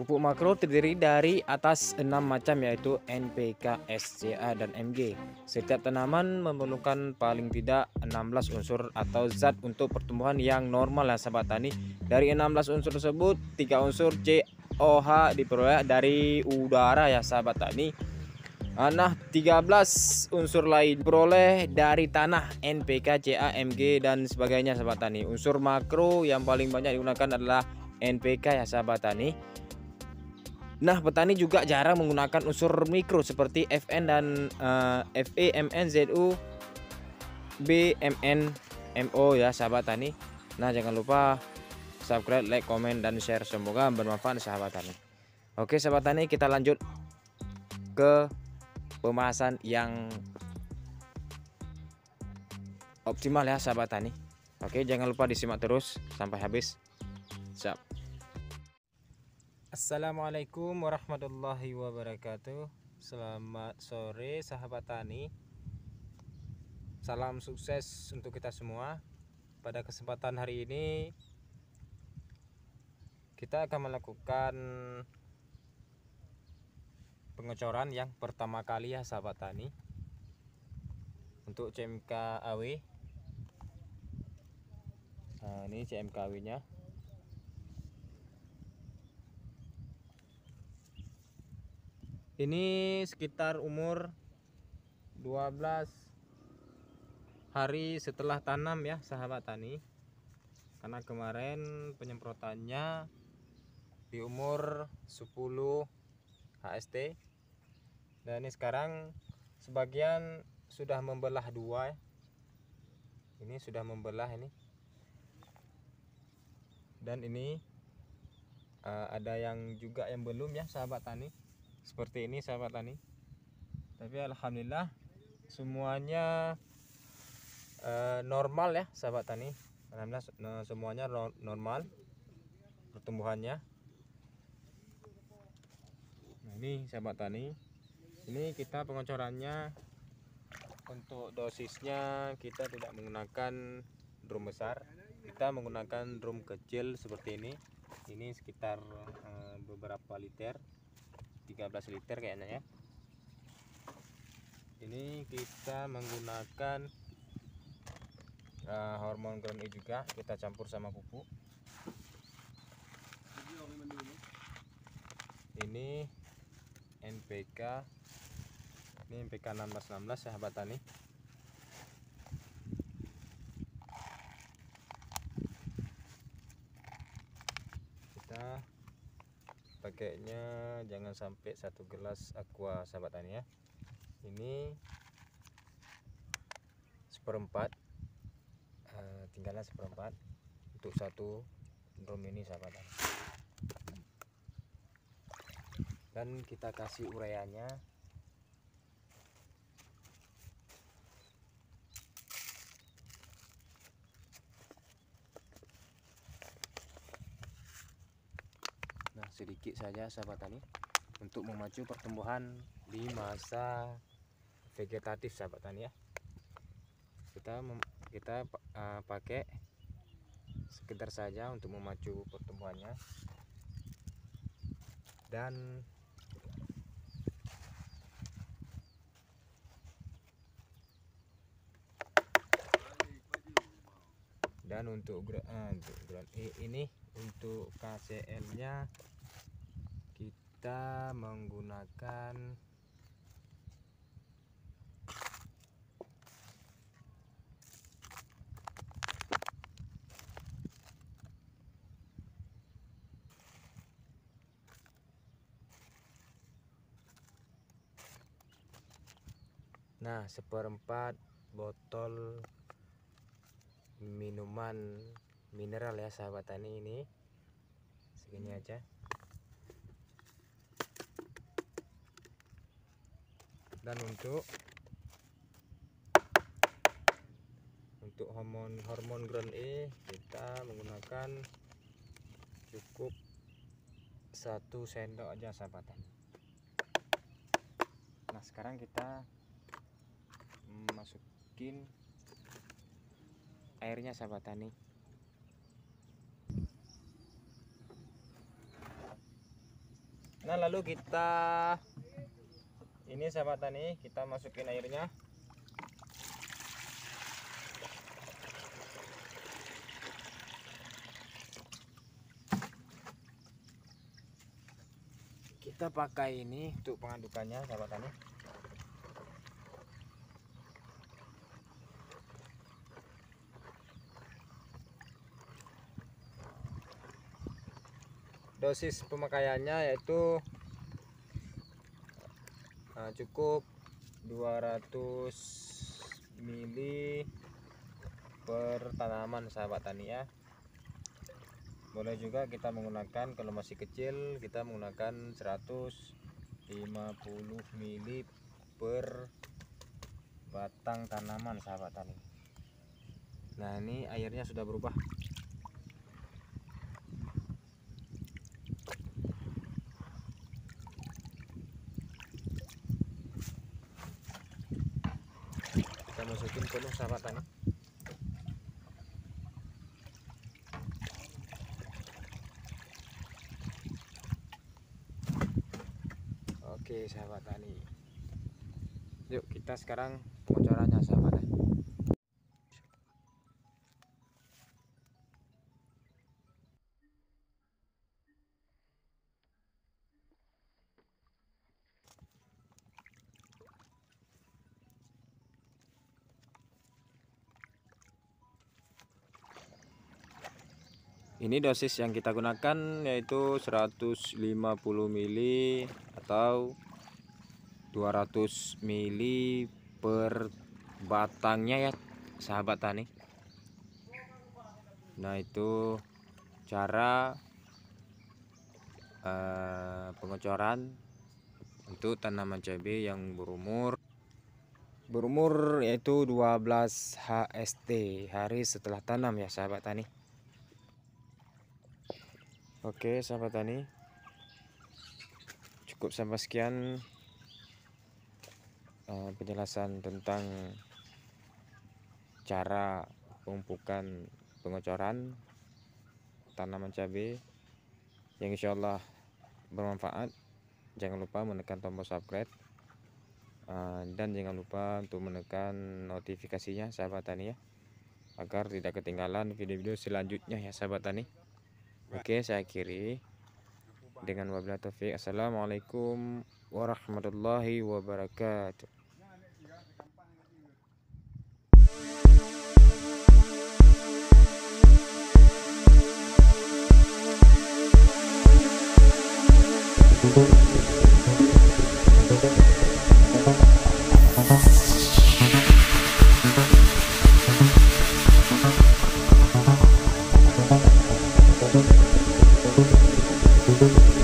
Pupuk makro terdiri dari atas 6 macam yaitu NPK, SCA, dan Mg. Setiap tanaman memerlukan paling tidak 16 unsur atau zat untuk pertumbuhan yang normal ya sahabat tani. Dari 16 unsur tersebut 3 unsur COH diperoleh dari udara ya sahabat tani. Nah, 13 unsur lain diperoleh dari tanah, NPK, Ca, Mg, dan sebagainya sahabat tani. Unsur makro yang paling banyak digunakan adalah NPK ya sahabat tani. Nah, petani juga jarang menggunakan unsur mikro seperti Fn dan Fe, Mn, Zu, B, Mn, Mo ya sahabat tani. Nah, jangan lupa subscribe, like, komen, dan share. Semoga bermanfaat sahabat tani. Oke sahabat tani, kita lanjut ke pembahasan yang optimal ya sahabat tani. Oke, jangan lupa disimak terus sampai habis. Siap. Assalamualaikum warahmatullahi wabarakatuh. Selamat sore sahabat tani. Salam sukses untuk kita semua. Pada kesempatan hari ini kita akan melakukan pengecoran yang pertama kali ya sahabat tani. Untuk CMK AW. Nah, ini CMK AW-nya. Ini sekitar umur 12 hari setelah tanam ya sahabat tani. Karena kemarin penyemprotannya di umur 10 HST. Dan ini sekarang sebagian sudah membelah dua. Ini sudah membelah ini. Dan ini ada yang juga yang belum ya sahabat tani. Seperti ini sahabat tani. Tapi alhamdulillah semuanya normal ya sahabat tani. Alhamdulillah semuanya normal pertumbuhannya. Nah, ini sahabat tani. Ini kita pengecorannya untuk dosisnya kita tidak menggunakan drum besar. Kita menggunakan drum kecil seperti ini. Ini sekitar beberapa liter. 13 liter kayaknya ya. Ini kita menggunakan hormon ground E juga, kita campur sama pupuk. Ini NPK. Ini NPK 1616 sahabat tani. Kita pakainya jangan sampai 1 gelas aqua sahabat tani ya. Ini seperempat, tinggalnya seperempat untuk satu drum ini sahabat tani. Dan kita kasih ureanya. Nah, sedikit saja sahabat tani untuk memacu pertumbuhan di masa vegetatif sahabat tani ya. Kita pakai sekedar saja untuk memacu pertumbuhannya. Dan untuk ground E ini, untuk KCL nya kita menggunakan seperempat botol minuman mineral ya sahabat tani. Ini segini aja. Dan untuk hormon ground E kita menggunakan cukup 1 sendok aja sahabat tani. Nah, sekarang kita masukin airnya sahabat tani. Nah, lalu kita ini sahabat tani, kita masukin airnya. Kita pakai ini untuk pengadukannya sahabat tani. Dosis pemakaiannya yaitu cukup 200 ml per tanaman sahabat tani ya. Boleh juga kita menggunakan, kalau masih kecil kita menggunakan 150 ml per batang tanaman sahabat tani. Nah, ini airnya sudah berubah. Kita masukin penuh sahabat tani. Oke sahabat tani, yuk kita sekarang pengocorannya sahabat tani. Ini dosis yang kita gunakan yaitu 150 ml atau 200 ml per batangnya ya sahabat tani. Nah, itu cara pengocoran untuk tanaman cabai yang berumur yaitu 12 HST, hari setelah tanam ya sahabat tani. Oke sahabat tani, cukup sampai sekian penjelasan tentang cara pemupukan pengocoran tanaman cabai yang insyaallah bermanfaat. Jangan lupa menekan tombol subscribe dan jangan lupa untuk menekan notifikasinya sahabat tani ya, agar tidak ketinggalan video-video selanjutnya ya sahabat tani. Oke, saya akhiri dengan wabillahi taufik. Assalamualaikum warahmatullahi wabarakatuh. Thank you.